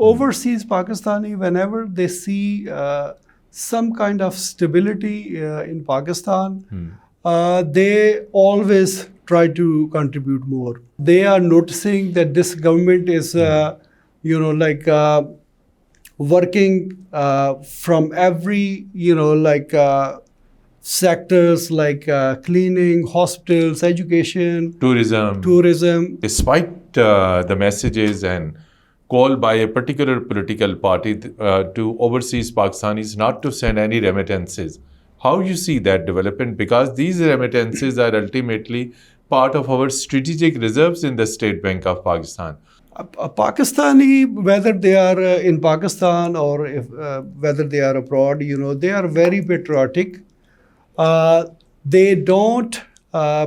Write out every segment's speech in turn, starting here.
Overseas Pakistani, whenever they see some kind of stability in Pakistan, they always try to contribute more. They are noticing that this government is, working from every, sectors like cleaning, hospitals, education, tourism. Despite the messages and call by a particular political party to overseas Pakistanis not to send any remittances, how you see that development? Because these remittances are ultimately part of our strategic reserves in the State Bank of Pakistan. A Pakistani, whether they are in Pakistan or whether they are abroad, they are very patriotic. They don't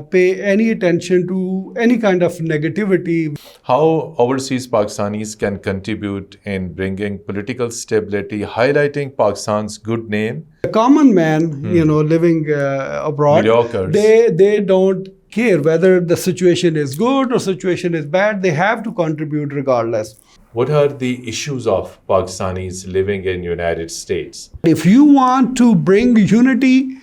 pay any attention to any kind of negativity. How overseas Pakistanis can contribute in bringing political stability, highlighting Pakistan's good name? A common man, living abroad, Mediocres. they don't care whether the situation is good or situation is bad. They have to contribute regardless. What are the issues of Pakistanis living in United States? If you want to bring unity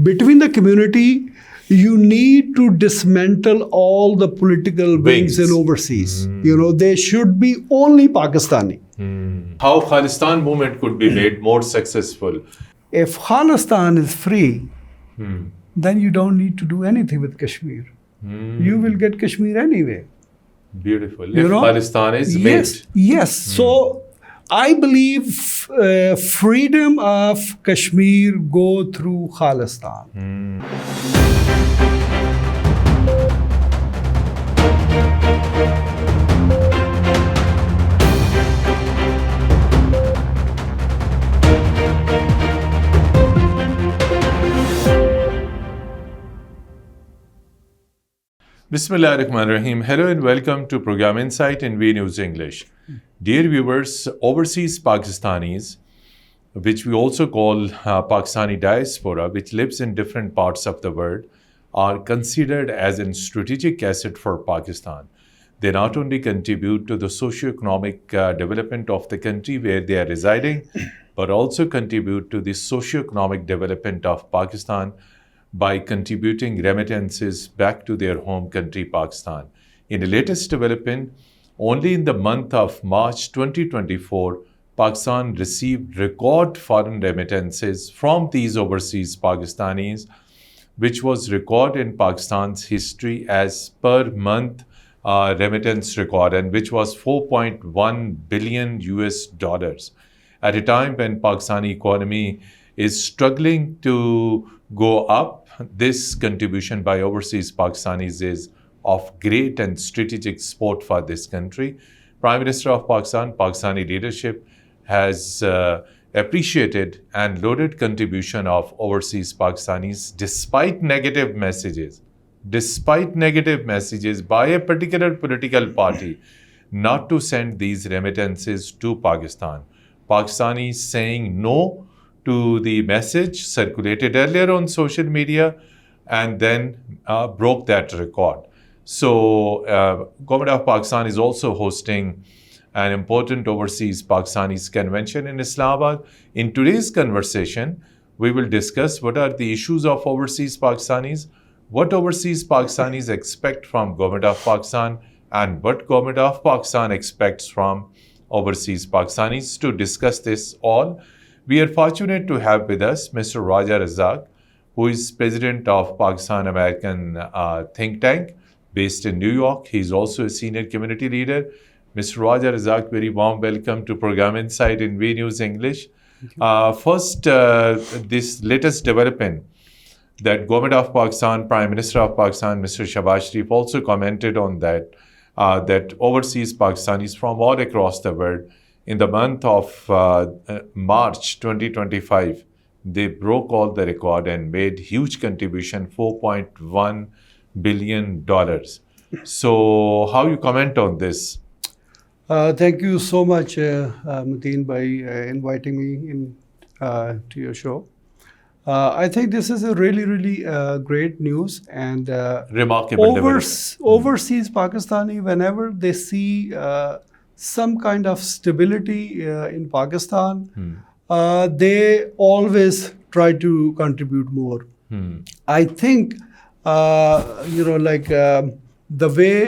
between the community, you need to dismantle all the political wings in overseas. They should be only Pakistani. How Khalistan movement could be made more successful? If Khalistan is free, then you don't need to do anything with Kashmir. You will get Kashmir anyway. Beautiful. If Khalistan is made. Yes. So I believe freedom of Kashmir go through Khalistan. Bismillahirrahmanirrahim. Hello and welcome to Program Insight in V News English. Dear viewers, overseas Pakistanis, which we also call Pakistani diaspora, which lives in different parts of the world, are considered as a strategic asset for Pakistan. They not only contribute to the socio-economic development of the country where they are residing, but also contribute to the socio-economic development of Pakistan by contributing remittances back to their home country, Pakistan. In the latest development, only in the month of March 2024, Pakistan received record foreign remittances from these overseas Pakistanis, which was record in Pakistan's history as per month remittance record, and which was $4.1 billion at a time when Pakistani economy is struggling to go up. This contribution by overseas Pakistanis is of great and strategic support for this country. Prime Minister of Pakistan, Pakistani leadership has appreciated and lauded contribution of overseas Pakistanis despite negative messages by a particular political party not to send these remittances to Pakistan. Pakistanis saying no to the message circulated earlier on social media and then broke that record. So, Government of Pakistan is also hosting an important overseas Pakistanis convention in Islamabad. In today's conversation, we will discuss what are the issues of overseas Pakistanis, what overseas Pakistanis expect from Government of Pakistan, and what Government of Pakistan expects from overseas Pakistanis. To discuss this all, we are fortunate to have with us Mr. Razzaq, who is president of Pakistan American think tank based in New York. He is also a senior community leader. Mr. Razzaq, very warm welcome to Program Insight in V News English. First, this latest development that Government of Pakistan, Prime Minister of Pakistan, Mr. Shahbaz Sharif also commented on that overseas Pakistanis from all across the world, in the month of March 2025, they broke all the record and made huge contribution, $4.1 billion. So how you comment on this? Thank you so much, Mateen, by inviting me in to your show. I think this is a really, really great news, and remarkable overseas Pakistani, whenever they see some kind of stability in Pakistan, they always try to contribute more. I think, the way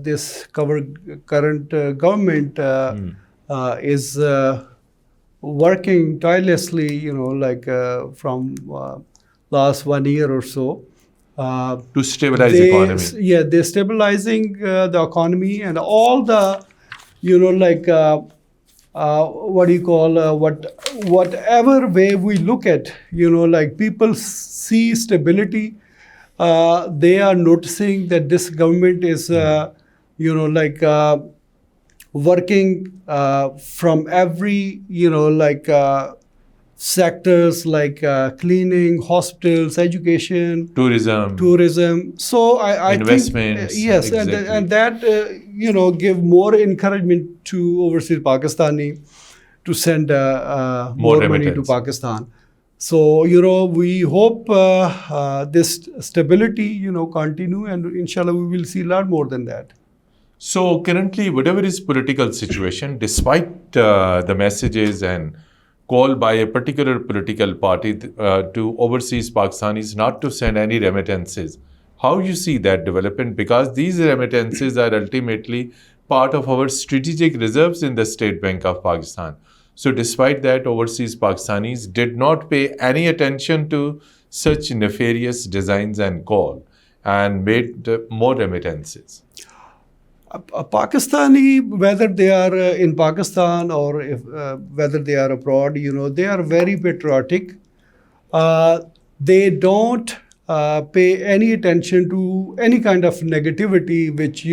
this current government is working tirelessly, from last 1 year or so. To stabilize the economy. Yeah, they're stabilizing the economy and all the, what do you call, whatever way we look at, people see stability. They are noticing that this government is, working from every, sectors like cleaning, hospitals, education, tourism. So I investments, think, yes, exactly. and that give more encouragement to overseas Pakistani to send more money to remittance. Pakistan. So we hope this stability continue, and inshallah we will see a lot more than that. So currently, whatever is political situation, despite the messages and call by a particular political party to overseas Pakistanis not to send any remittances, how you see that development? Because these remittances are ultimately part of our strategic reserves in the State Bank of Pakistan. So despite that, overseas Pakistanis did not pay any attention to such nefarious designs and call and made more remittances. Pakistani, whether they are in Pakistan or whether they are abroad, they are very patriotic. They don't pay any attention to any kind of negativity, which,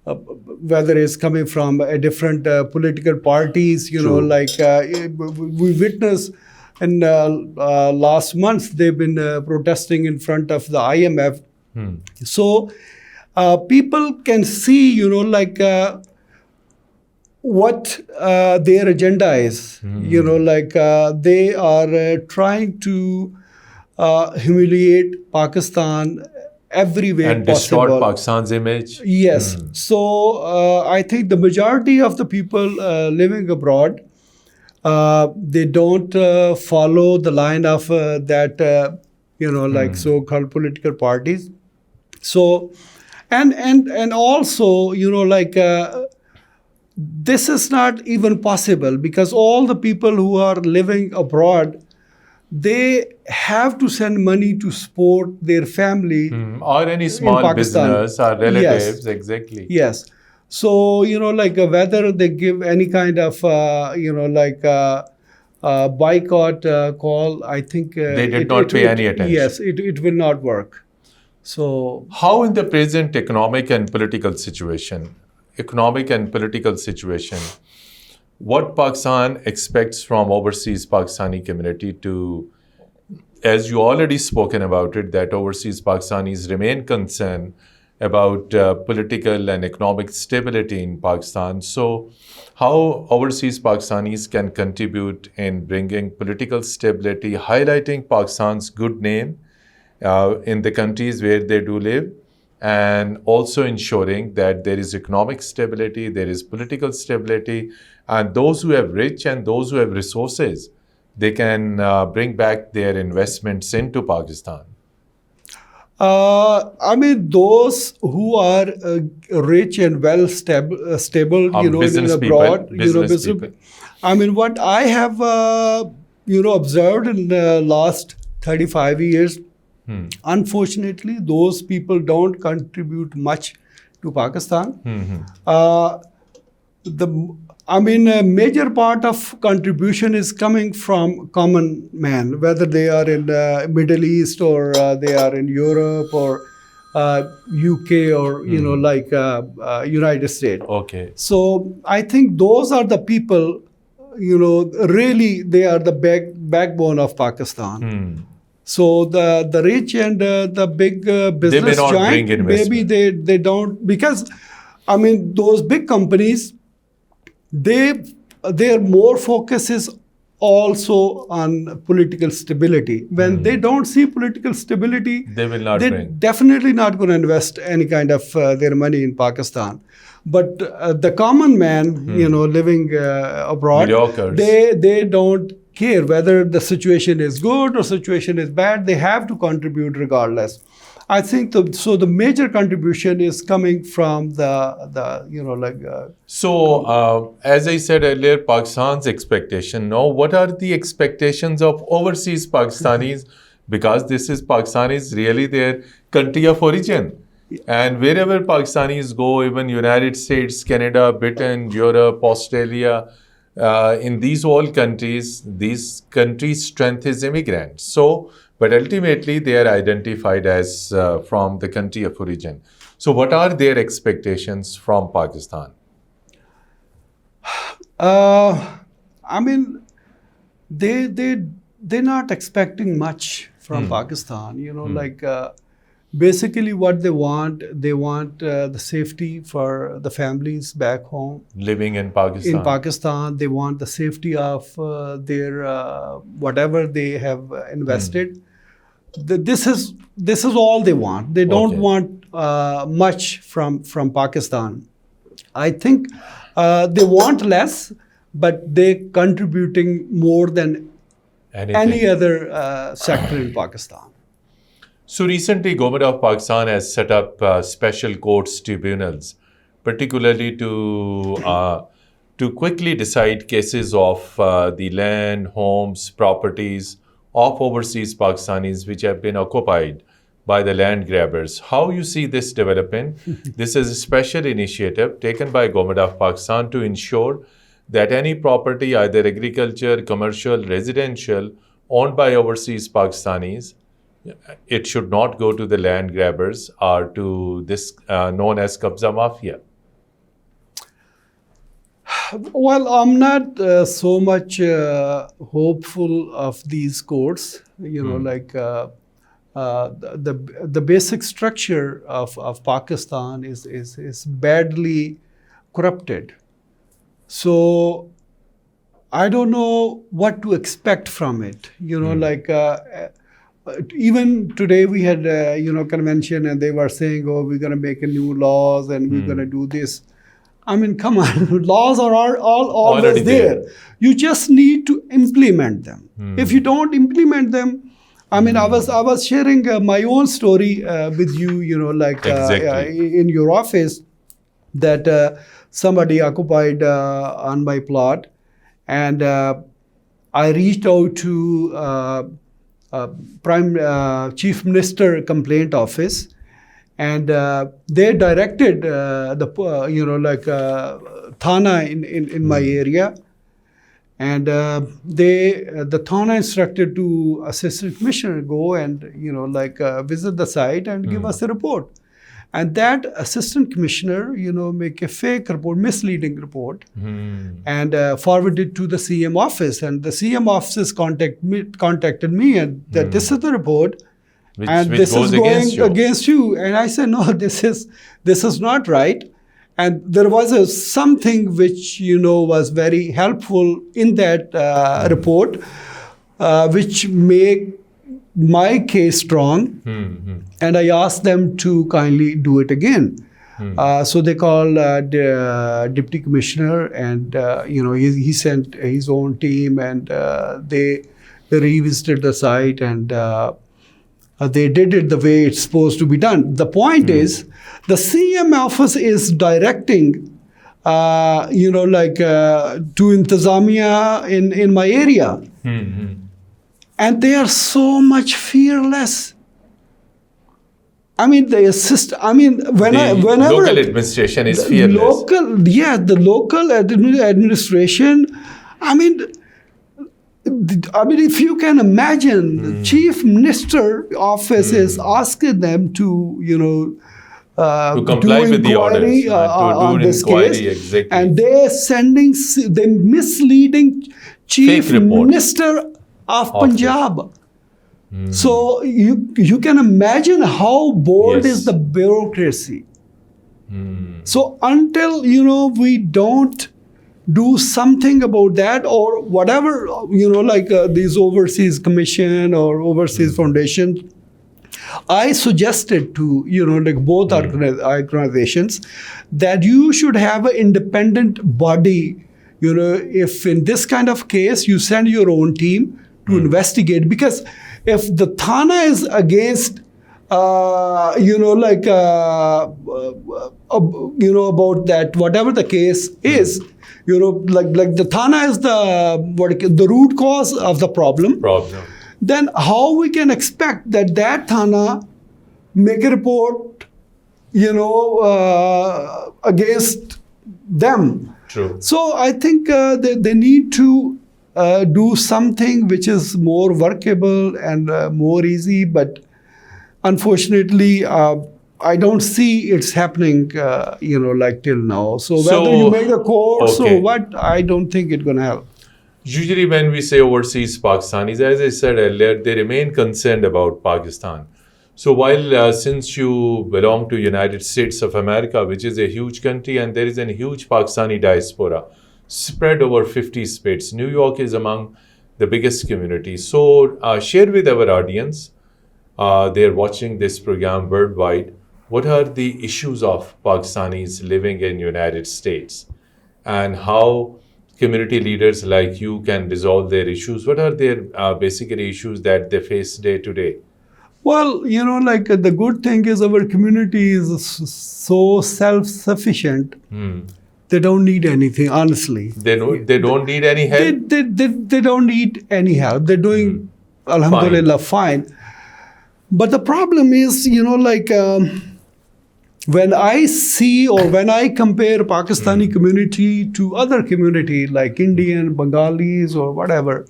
whether it's coming from a different political parties, we witnessed in last month, they've been protesting in front of the IMF. So, people can see, what their agenda is. They are trying to humiliate Pakistan every way and possible. distort Pakistan's image. Yes. So, I think the majority of the people living abroad, they don't follow the line of that, so-called political parties. So, and also, this is not even possible because all the people who are living abroad, they have to send money to support their family. Or any small business or relatives, yes. Exactly. Yes. So, whether they give any kind of, boycott call, I think they did not pay any attention. Yes, it will not work. So, how in the present economic and political situation, what Pakistan expects from overseas Pakistani community to, as you already spoken about it, that overseas Pakistanis remain concerned about political and economic stability in Pakistan. So, how overseas Pakistanis can contribute in bringing political stability, highlighting Pakistan's good name in the countries where they do live, and also ensuring that there is economic stability, there is political stability, and those who have rich and those who have resources, they can bring back their investments into Pakistan. Those who are rich and well stable, in abroad, business people. What I have, observed in the last 35 years, unfortunately, those people don't contribute much to Pakistan. A major part of contribution is coming from common man, whether they are in Middle East or they are in Europe or UK or, United States. Okay. So I think those are the people, really they are the backbone of Pakistan. So the rich and the big business giant, maybe they don't, because those big companies, their more focus is also on political stability. When they don't see political stability, They will not they're bring. definitely not going to invest any kind of their money in Pakistan. But the common man, living abroad, Mediocres. they don't care whether the situation is good or situation is bad. They have to contribute regardless. I think the major contribution is coming from As I said earlier, Pakistan's expectation. Now, what are the expectations of overseas Pakistanis? Because this is Pakistanis really their country of origin. And wherever Pakistanis go, even United States, Canada, Britain, Europe, Australia, in these all countries, these countries' strength is immigrants. But ultimately, they are identified as from the country of origin. So what are their expectations from Pakistan? I mean, they're not expecting much from Pakistan. Basically what they want the safety for the families back home. Living in Pakistan. In Pakistan, they want the safety of their whatever they have invested. This is all they want. They don't want much from Pakistan. I think they want less, but they're contributing more than any other sector in Pakistan. So recently, Government of Pakistan has set up special courts tribunals, particularly to quickly decide cases of the land, homes, properties of overseas Pakistanis which have been occupied by the land grabbers. How you see this developing? This is a special initiative taken by Government of Pakistan to ensure that any property, either agriculture, commercial, residential, owned by overseas Pakistanis, it should not go to the land grabbers or to this known as Qabza Mafia. Well, I'm not so much hopeful of these courts. The basic structure of Pakistan is badly corrupted. So I don't know what to expect from it. Even today we had convention and they were saying, oh, we're going to make a new laws and we're going to do this. I mean, come on, laws are always there. You just need to implement them. If you don't implement them, I mean, I was sharing my own story with you, Exactly. in your office, that somebody occupied on my plot, and I reached out to Chief Minister Complaint Office, and they directed Thana in my area, and the Thana instructed to Assistant Commissioner go and visit the site and give us a report. And that Assistant Commissioner, make a fake report, misleading report, and forward it to the CM office. And the CM office contacted me and that this is the report, Which this goes is going against you. against you. And I said, no, this is not right. And there was something which, was very helpful in that report, which made my case strong. And I asked them to kindly do it again. So they called the Deputy Commissioner, and he sent his own team, and they revisited the site, and they did it the way it's supposed to be done. The point is, the CM office is directing, to Intizamiya in my area. And they are so much fearless. I mean, whenever local administration is fearless. The local administration. I mean, if you can imagine, the Chief Minister office is asking them to comply with the orders, on to do this inquiry, case, exactly. and they misleading Chief Fake report. Minister of Punjab. So you can imagine how bold is the bureaucracy. So until we don't do something about that, or whatever, like these overseas commission or overseas foundation. I suggested to, like both organizations, that you should have an independent body. If in this kind of case, you send your own team to investigate, because if the Thana is against, about that, whatever the case is, like the Thana is the root cause of the problem. Then how we can expect that Thana make a report, against them? True. So I think they need to do something which is more workable and more easy, but unfortunately, I don't see it's happening, like till now. So whether you make a course or what, I don't think it's going to help. Usually when we say overseas Pakistanis, as I said earlier, they remain concerned about Pakistan. So while since you belong to United States of America, which is a huge country, and there is a huge Pakistani diaspora spread over 50 states, New York is among the biggest communities. So share with our audience, they're watching this program worldwide, what are the issues of Pakistanis living in United States, and how community leaders like you can resolve their issues? What are their basically issues that they face day to day? Well, like the good thing is our community is so self-sufficient. They don't need anything, honestly. They don't need any help? They don't need any help. They're doing, alhamdulillah, fine. But the problem is, when I see or when I compare Pakistani community to other community like Indian, Bengalis or whatever,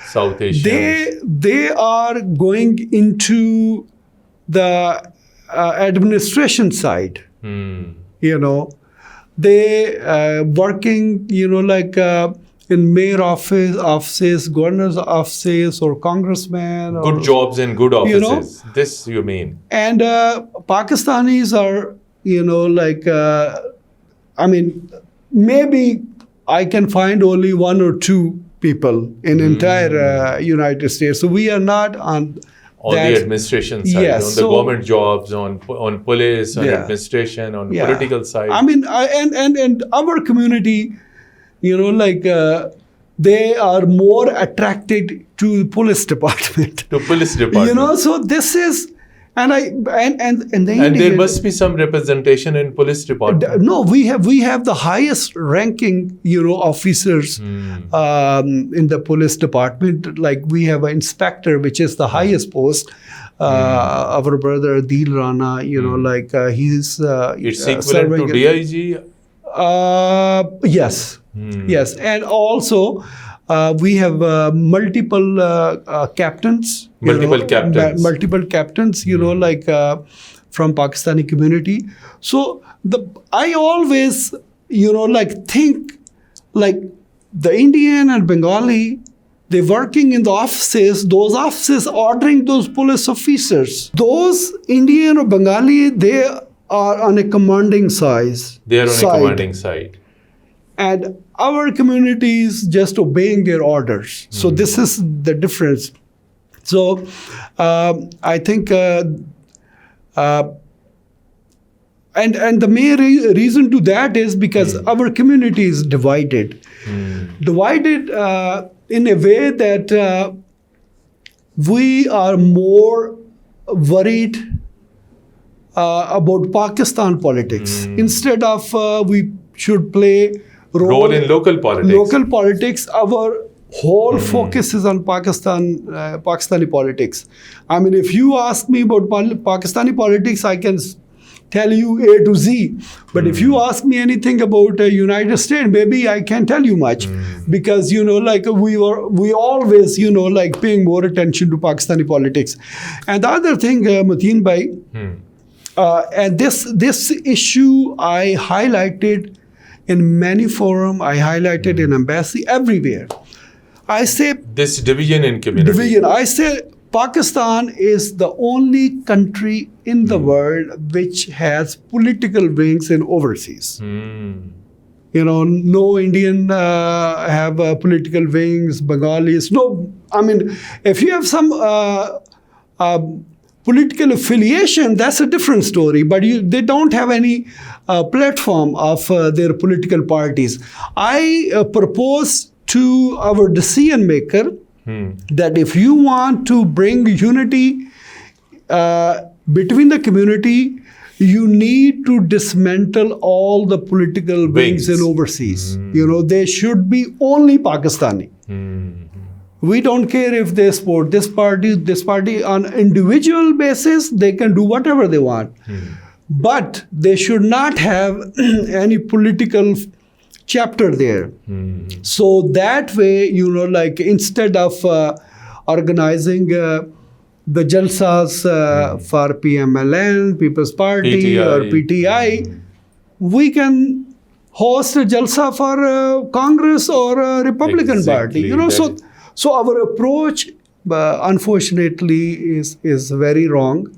South Asians, they are going into the administration side. They working, in mayor offices, governor's offices, or congressman. Good jobs and good offices. This you mean? And Pakistanis are, maybe I can find only one or two people in entire United States. So we are not on the administration side, on the government jobs, on police, on administration, on political side. And our community, they are more attracted to the police department. So this is, and there must be some representation in police department. No, we have the highest ranking, officers in the police department. Like we have an inspector, which is the highest post. Our brother Adil Rana, he's it's equivalent to DIG. Yes. Yes, and also we have multiple captains. Multiple captains, from Pakistani community. So I always, think like the Indian and Bengali, they're working in the offices, those offices ordering those police officers. Those Indian or Bengali, they are on a commanding side. They are on a commanding side. And our community is just obeying their orders. So this is the difference. So I think, and the main reason to that is because our community is divided. Divided in a way that we are more worried about Pakistan politics. Instead of we should play role in local politics. Local politics, our whole focus is on Pakistani politics. If you ask me about Pakistani politics, I can tell you A to Z. But if you ask me anything about United States, maybe I can't tell you much. Because, we always, paying more attention to Pakistani politics. And the other thing, Mateen bhai, and this issue I highlighted in many forums, I highlighted in embassy, everywhere. I say this division in community. I say Pakistan is the only country in the world which has political wings in overseas. no Indian have political wings, Bengalis. No, I mean, if you have some political affiliation, that's a different story. But they don't have any platform of their political parties. I propose to our decision maker that if you want to bring unity between the community, you need to dismantle all the political wings in overseas. They should be only Pakistani. We don't care if they support this party on individual basis. They can do whatever they want. But they should not have any political chapter there. So that way, instead of organizing the jalsas for PMLN, People's Party, PTI. or PTI, we can host a jalsa for Congress or a Republican Exactly. Party. So our approach, unfortunately, is very wrong.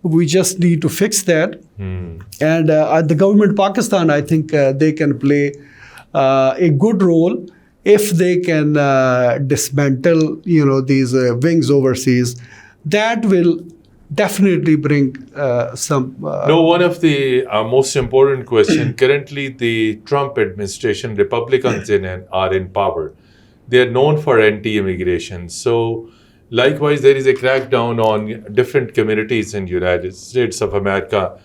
We just need to fix that. And the government of Pakistan, I think they can play a good role if they can dismantle, these wings overseas. That will definitely bring some. One of the most important question. Currently, the Trump administration, Republicans are in power. They are known for anti-immigration. So, likewise, there is a crackdown on different communities in the United States of America,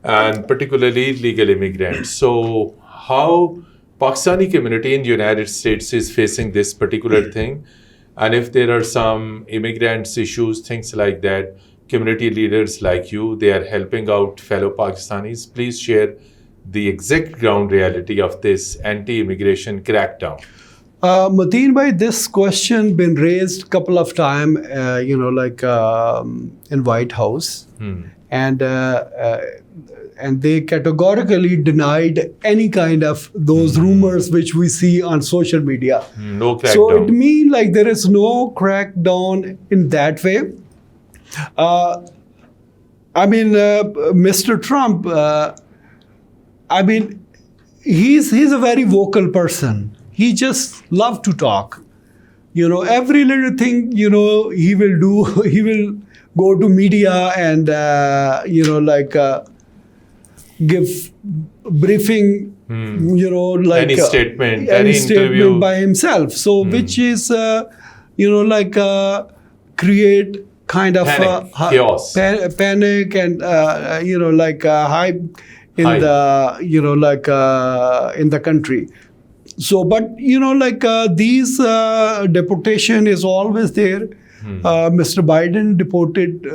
and particularly illegal immigrants. So, how Pakistani community in the United States is facing this particular thing, and if there are some immigrants issues, things like that, community leaders like you, they are helping out fellow Pakistanis. Please share the exact ground reality of this anti-immigration crackdown. Mateen bhai, this question been raised a couple of times, in White House, and they categorically denied any kind of those rumors which we see on social media. No crackdown. So it means like there is no crackdown in that way. Mr. Trump, he's a very vocal person. He just loves to talk. Every little thing, he will do. He will go to media and, give briefing, any statement, any any statement interview. by himself. So, which is, create kind of Panic, chaos. panic and, hype in Hype. the, in the country. So, but these deportation is always there. Mr. Biden deported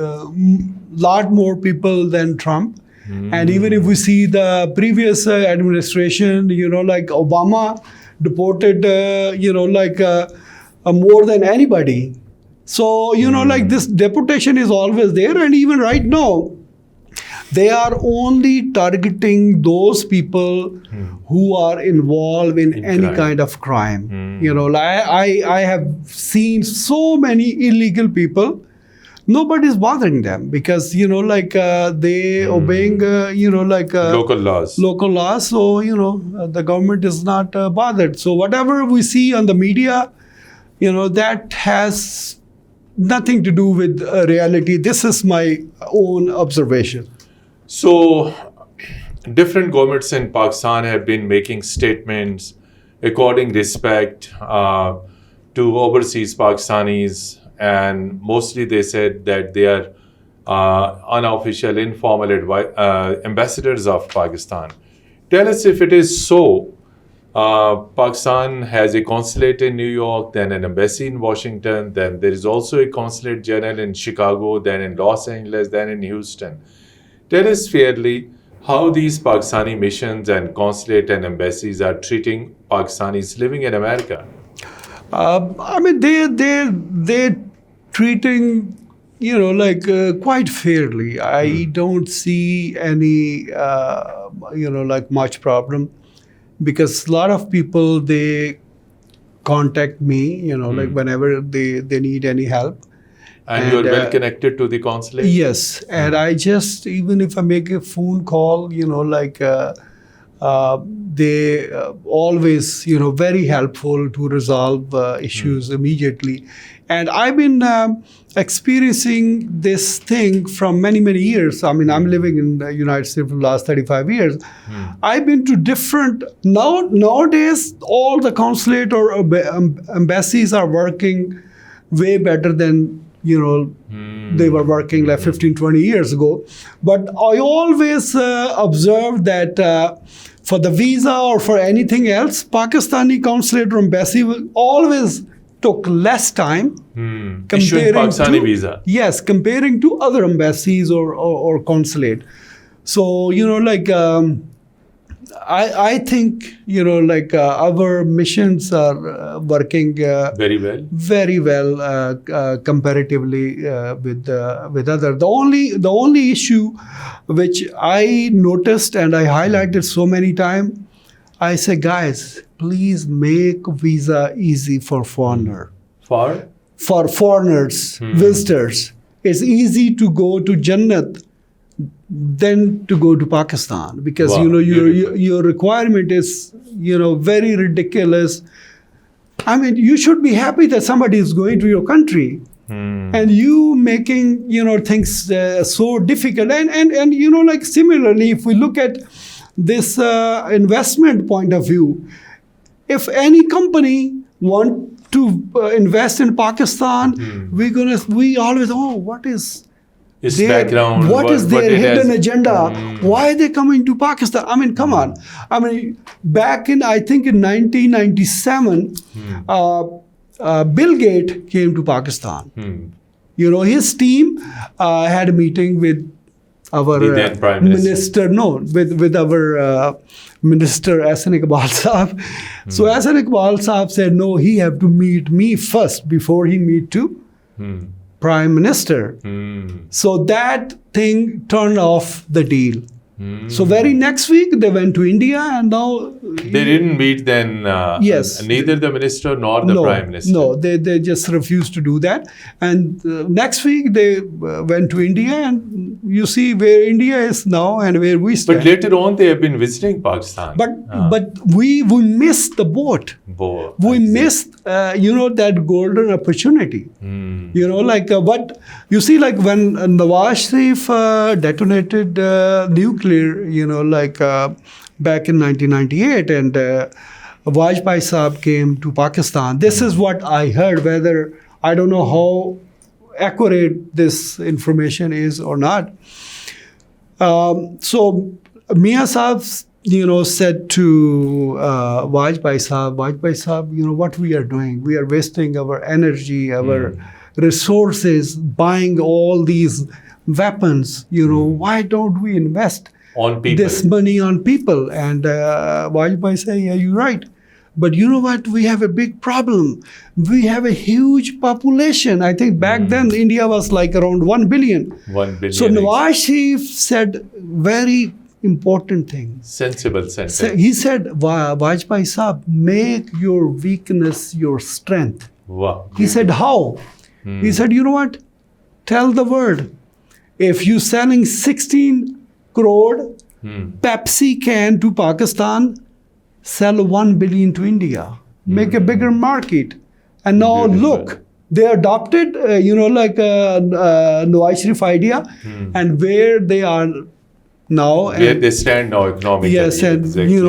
lot more people than Trump. And even if we see the previous administration, Obama deported, more than anybody. So, this deportation is always there. And even right now, they are only targeting those people who are involved in any crime. kind of crime. I have seen so many illegal people. Nobody's bothering them because they obeying Local laws. local laws. So the government is not bothered. So whatever we see on the media, that has nothing to do with reality. This is my own observation. So, different governments in Pakistan have been making statements according respect to overseas Pakistanis, and mostly they said that they are unofficial, informal ambassadors of Pakistan. Tell us if it is so. Pakistan has a consulate in New York, then an embassy in Washington, then there is also a consulate general in Chicago, then in Los Angeles, then in Houston. Tell us fairly how these Pakistani missions and consulate and embassies are treating Pakistanis living in America. They're treating, quite fairly. I don't see any, much problem, because a lot of people, they contact me, whenever they need any help. And you're well connected to the consulate? Yes, and I just, even if I make a phone call, They always, very helpful to resolve issues immediately. And I've been experiencing this thing from many, many years. I mean, I'm living in the United States for the last 35 years. I've been to different, nowadays, all the consulate or embassies are working way better than, they were working like 15, 20 years ago. But I always observed that for the visa or for anything else, Pakistani consulate or embassy will always took less time Issuing Pakistani visa. Yes, comparing to other embassies or consulate. So, I think, our missions are working Very well. comparatively with other. The only issue which I noticed and I highlighted so many times, I say, guys, please make visa easy for foreigner. For foreigners, visitors. It's easy to go to Jannat than to go to Pakistan because Wow, your requirement is very ridiculous. I mean, you should be happy that somebody is going to your country. And you making things so difficult and similarly, if we look at this investment point of view, if any company want to invest in Pakistan, we always what is Its their background. what is their it hidden has- agenda? Why are they coming to Pakistan? I mean, come on. I mean, back in I think in 1997. Bill Gates came to Pakistan. His team had a meeting with our The then Prime Minister. with our Minister Ahsan Iqbal Saab. So Ahsan Iqbal Saab said, no, he have to meet me first before he meet to Prime Minister. So that thing turned off the deal. So very next week they went to India and now They didn't meet then. Yes. Neither the minister nor the prime minister. No, they just refused to do that. And next week they went to India, and you see where India is now and where we stand. But later on, they have been visiting Pakistan. But we missed the boat. We missed that golden opportunity. What you see, like when Nawaz Sharif detonated nuclear, back in 1998, and Vajpayee Saab came to Pakistan. This is what I heard. Whether I don't know how accurate this information is or not. So Mia Saab, said to Vajpayee Saab, what we are doing? We are wasting our energy, our resources, buying all these weapons. Why don't we invest On people. this money on people? And Vajpayee said, yeah, you're right. But you know what? We have a big problem. We have a huge population. I think back then India was like around 1 billion. 1 billion. So Nawaz Sharif said very important thing. Sensible sentence. He said, Vajpayee Saab, make your weakness your strength. Wow. He said, how? He said, you know what? Tell the world. If you're selling 16 crore Pepsi can to Pakistan, sell 1 billion to India. Make a bigger market. And now look, they adopted, Nawaz Sharif idea, and where they are now. Where they stand now economically. Yes, and exactly.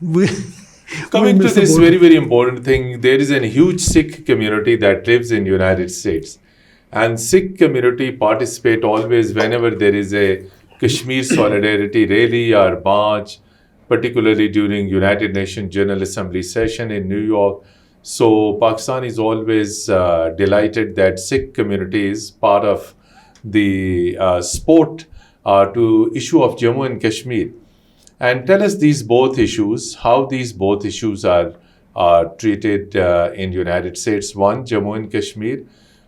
We Coming we to miss the this boat. very, very important thing, there is a huge Sikh community that lives in United States. And Sikh community participate always whenever there is a Kashmir solidarity rally or march, particularly during United Nations General Assembly session in New York. So Pakistan is always delighted that Sikh community is part of the sport to issue of Jammu and Kashmir. And tell us these both issues, how these both issues are treated in United States. One, Jammu and Kashmir,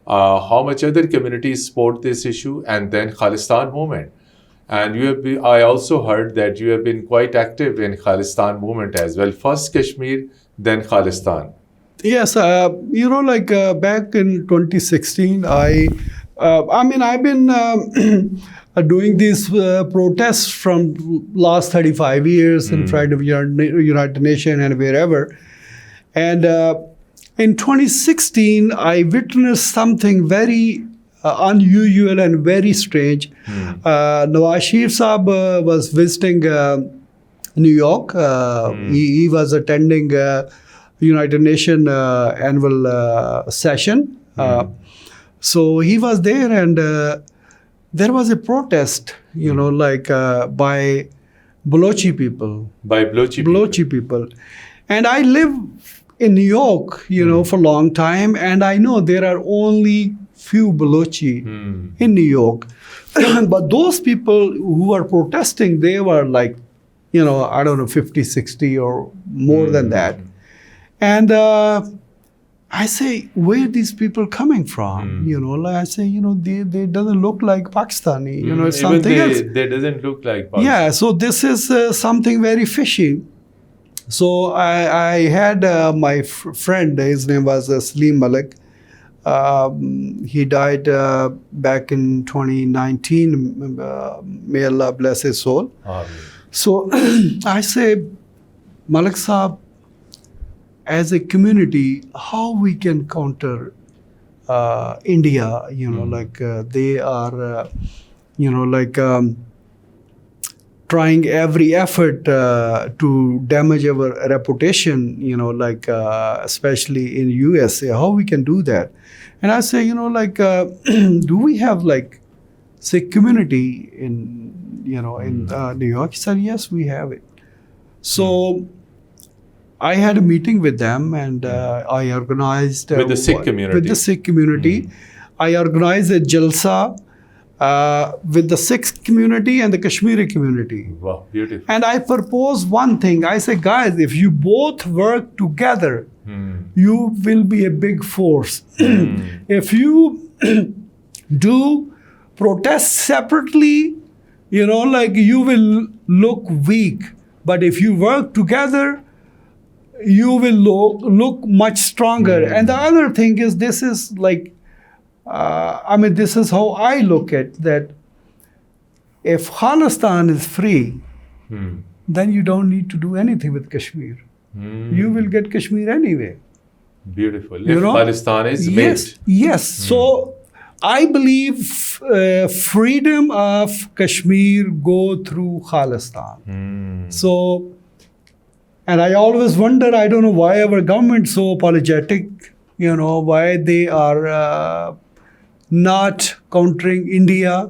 how much other communities support this issue, and then Khalistan movement. And I also heard that you have been quite active in Khalistan movement as well. First Kashmir, then Khalistan. Yes, back in 2016, I I mean, I've been doing these protests from last 35 years in front of United Nations and wherever. And in 2016, I witnessed something very unusual and very strange. Nawaz Sharif Saab was visiting New York. He was attending United Nations annual session. So he was there, and there was a protest, by Balochi people. By Balochi people. And I live in New York, for a long time, and I know there are only few Balochi in New York. But those people who are protesting, they were like, I don't know, 50, 60 or more than that. And I say, where are these people coming from? I say, they doesn't look like Pakistani. It's something else. They doesn't look like Pakistani. Yeah, so this is something very fishy. So I had my friend, his name was Salim Malik. He died back in 2019. May Allah bless his soul. So I say, Malik Saab, as a community, how we can counter India, they are, trying every effort to damage our reputation, especially in USA, how we can do that. And I say, do we have Sikh community in New York? He said, yes, we have it. So I had a meeting with them, and I organized with the Sikh community. With the Sikh community, I organized a jalsa with the Sikh community and the Kashmiri community. Wow, beautiful. And I proposed one thing. I said, guys, if you both work together, you will be a big force. If you do protest separately, you will look weak. But if you work together, you will look much stronger. And the other thing is, this is this is how I look at that. If Khalistan is free, then you don't need to do anything with Kashmir. You will get Kashmir anyway. Beautiful. If Khalistan is made. Yes. So I believe freedom of Kashmir go through Khalistan. So, and I always wonder, I don't know why our government so apologetic, why they are not countering India,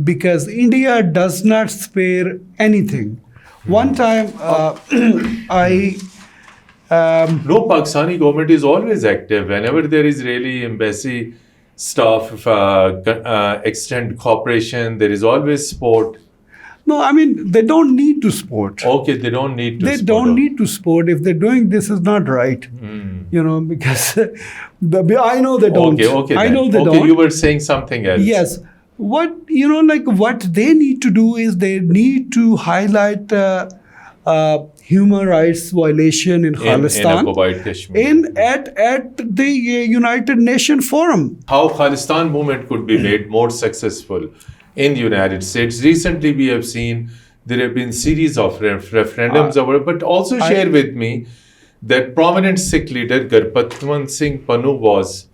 because India does not spare anything. One time, No, Pakistani government is always active. Whenever there is really embassy staff, extend cooperation, there is always support. No, they don't need to support. Okay, they don't need to They support. don't need to support. If they're doing this is not right. Because I know they don't. Okay. I know they okay, don't. you were saying something else. Yes. What they need to do is they need to highlight human rights violation in Khalistan in occupied Kashmir. at the United Nations Forum. How Khalistan movement could be made more successful in the United States. Recently, we have seen there have been series of referendums over, but also share with me that prominent Sikh leader Gurpatwant Singh Pannu was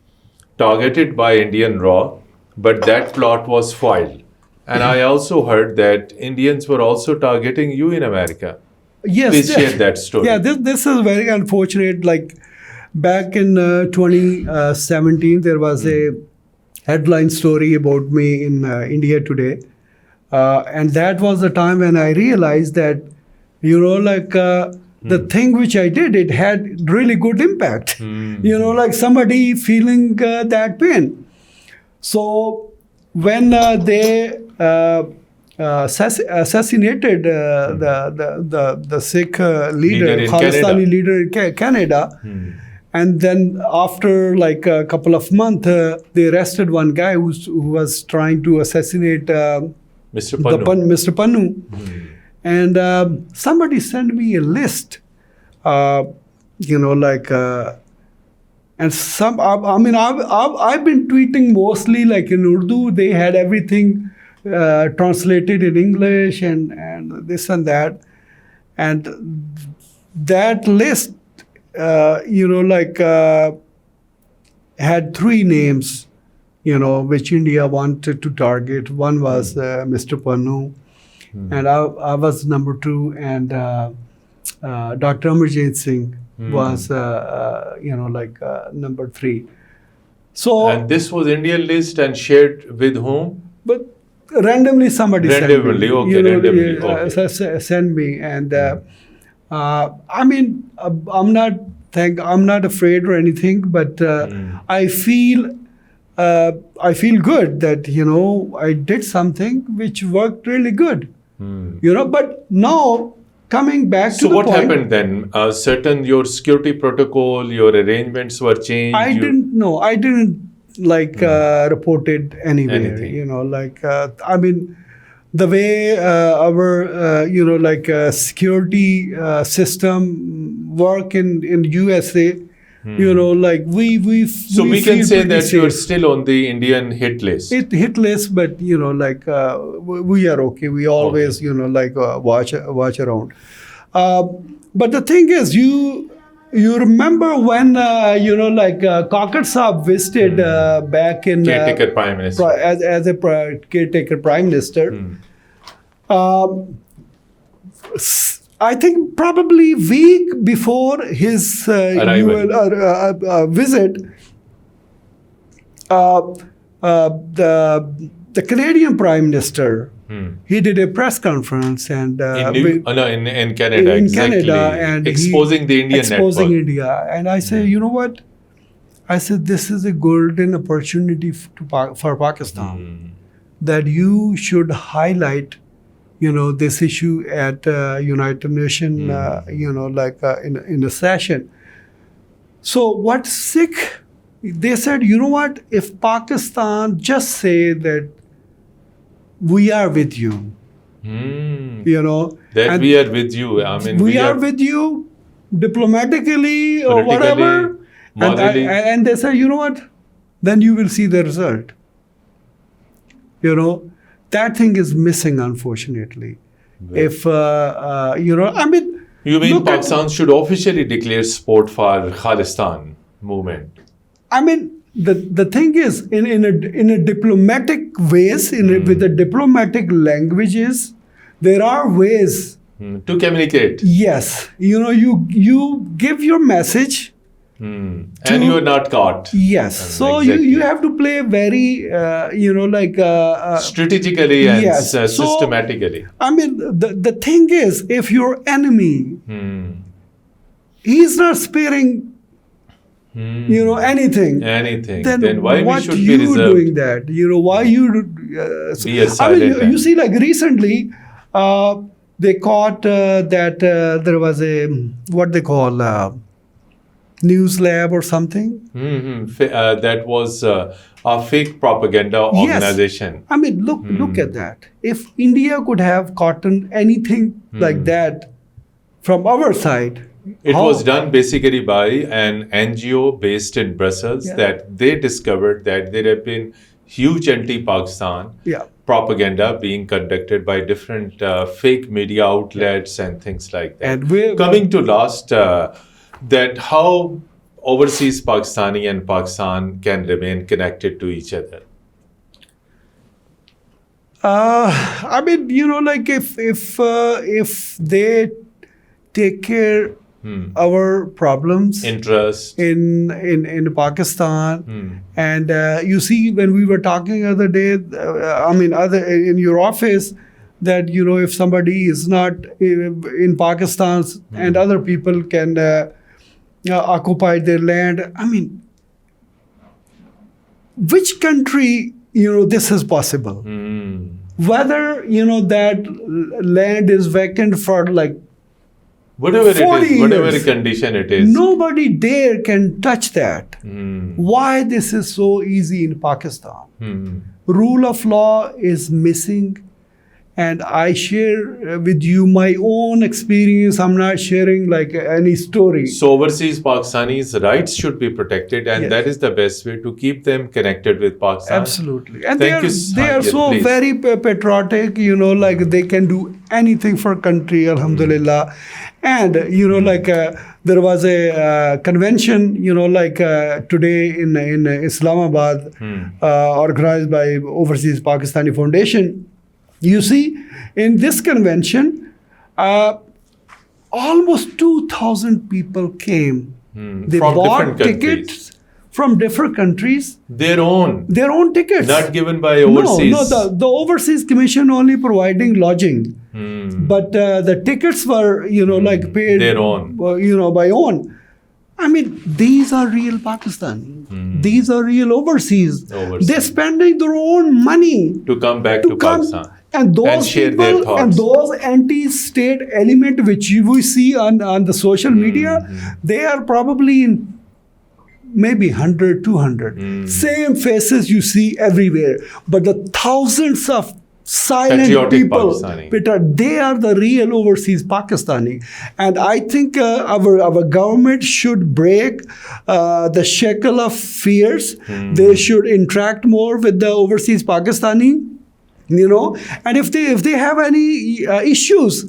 targeted by Indian Raw, but that plot was foiled. And I also heard that Indians were also targeting you in America. Yes. Please share that story. Yeah, this is very unfortunate. Back in 2017, there was a headline story about me in India Today. And that was the time when I realized that, the thing which I did, it had really good impact. Somebody feeling that pain. So when they assassinated the Sikh leader Khalistani leader in Canada, and then after a couple of months, they arrested one guy who was trying to assassinate Mr. Pannu. And somebody sent me a list, and And I've been tweeting mostly like in Urdu. They had everything translated in English and this and that. And that list, had 3 names, which India wanted to target. One was Mr. Pannu, and I was number 2, and Dr. Amarjit Singh was, number 3. So, and this was Indian list and shared with whom? but randomly somebody Randomly, sent me. okay, randomly, okay. Send me, and I'm not afraid or anything, but I feel good that I did something which worked really good. But now coming back to the what point, happened then? Your security protocol, your arrangements were changed. I didn't report it anywhere. Anything. The way our security system work in USA, we So we can feel say pretty that safe. you're still on the Indian hit list. It hit list, but we are okay. We always watch around. But the thing is, you remember when Kakar Saab visited back in Caretaker Prime Minister. as a caretaker prime minister. I think probably week before his visit, the Canadian Prime Minister, he did a press conference and in Canada, in exactly. Canada, and exposing the Indian exposing network. India. And I say, you know what? I said, this is a golden opportunity for Pakistan, that you should highlight, this issue at United Nations, in a session. So what Sikh, they said, you know what? If Pakistan just say that we are with you, That and we are with you. I mean, we are with you diplomatically or whatever. Morally. And they say, you know what? Then you will see the result. That thing is missing, unfortunately. If, You mean look at- Pakistan should officially declare support for Khalistan movement? The thing is, in a diplomatic ways, with the diplomatic languages, there are ways. To communicate. Yes, you give your message. And you are not caught. Yes, so exactly. you have to play very, Strategically and yes. So, systematically. The thing is, if your enemy, he's not sparing, anything. Anything. Then why what we should you be reserved? doing that? Why you? Be a silent you see, like recently, they caught that there was a what they call news lab or something. That was a fake propaganda organization. Yes. Look at that. If India could have gotten anything like that from our side. It was done basically by an NGO based in Brussels that they discovered that there have been huge anti-Pakistan propaganda being conducted by different fake media outlets and things like that. And coming to last, that how overseas Pakistani and Pakistan can remain connected to each other. If they take care our problems interest in Pakistan, and you see when we were talking other day, in your office, that if somebody is not in Pakistan and other people can occupy their land, which country this is possible? Whether that land is vacant for like whatever 40 it is, whatever years, condition it is, nobody there can touch that. Why this is so easy in Pakistan? Rule of law is missing, and I share with you my own experience. I'm not sharing like any story. So overseas Pakistanis' rights should be protected, and Yes. that is the best way to keep them connected with Pakistan. Absolutely. And Thank you. they are Yes, so please. very patriotic, you know, like they can do anything for country, alhamdulillah. And, you know, like there was a convention, you know, like today in Islamabad, organized by Overseas Pakistani Foundation. You see, in this convention, almost 2,000 people came. They From bought different countries. tickets from different countries. Their own Tickets. not given by overseas. No, the Overseas Commission only providing lodging. But the tickets were, you know, like paid Their own. You know, by own. I mean, these are real Pakistani. These are real overseas. They're spending their own money to come back to Pakistan. And those share their people thoughts. and those anti-state element which we see on the social media, they are probably in maybe 100, 200. Same faces you see everywhere. But the thousands of silent Patriotic people, Pakistani. Peter, they are the real overseas Pakistani. And I think our government should break the shackle of fears. They should interact more with the overseas Pakistani. You know, and if they have any issues,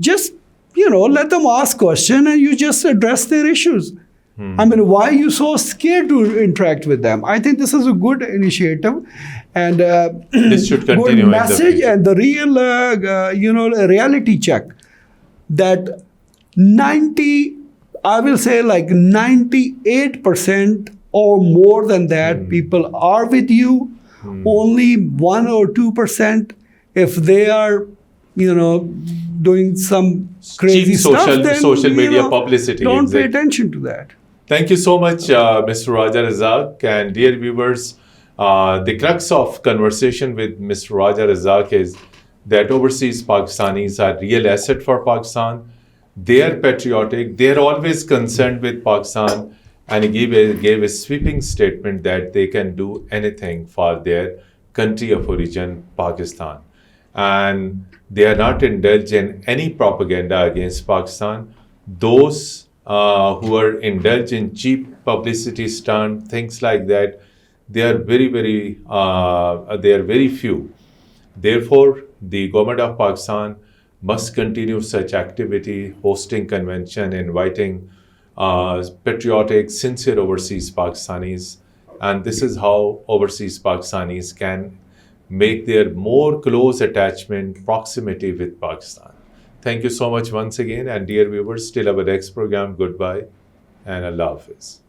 just, you know, let them ask question and you just address their issues. I mean, why are you so scared to interact with them? I think this is a good initiative, and This should continue good in the message future. and the real, you know, reality check that I will say like 98% or more than that people are with you. Only 1 or 2%, if they are, you know, doing some crazy Cheap stuff, then, social you media know, publicity. Don't pay Exactly. attention to that. Thank you so much, Mr. Razzaq. And dear viewers, the crux of conversation with Mr. Razzaq is that overseas Pakistanis are real asset for Pakistan. They are patriotic. They are always concerned with Pakistan. And he gave a sweeping statement that they can do anything for their country of origin, Pakistan. And they are not indulged in any propaganda against Pakistan. Those who are indulged in cheap publicity stunt, things like that, they are very few. Therefore, the government of Pakistan must continue such activity, hosting convention, inviting patriotic, sincere overseas Pakistanis. And this is how overseas Pakistanis can make their more close attachment, proximity with Pakistan. Thank you so much once again. And dear viewers, till our next program, goodbye and Allah Hafiz.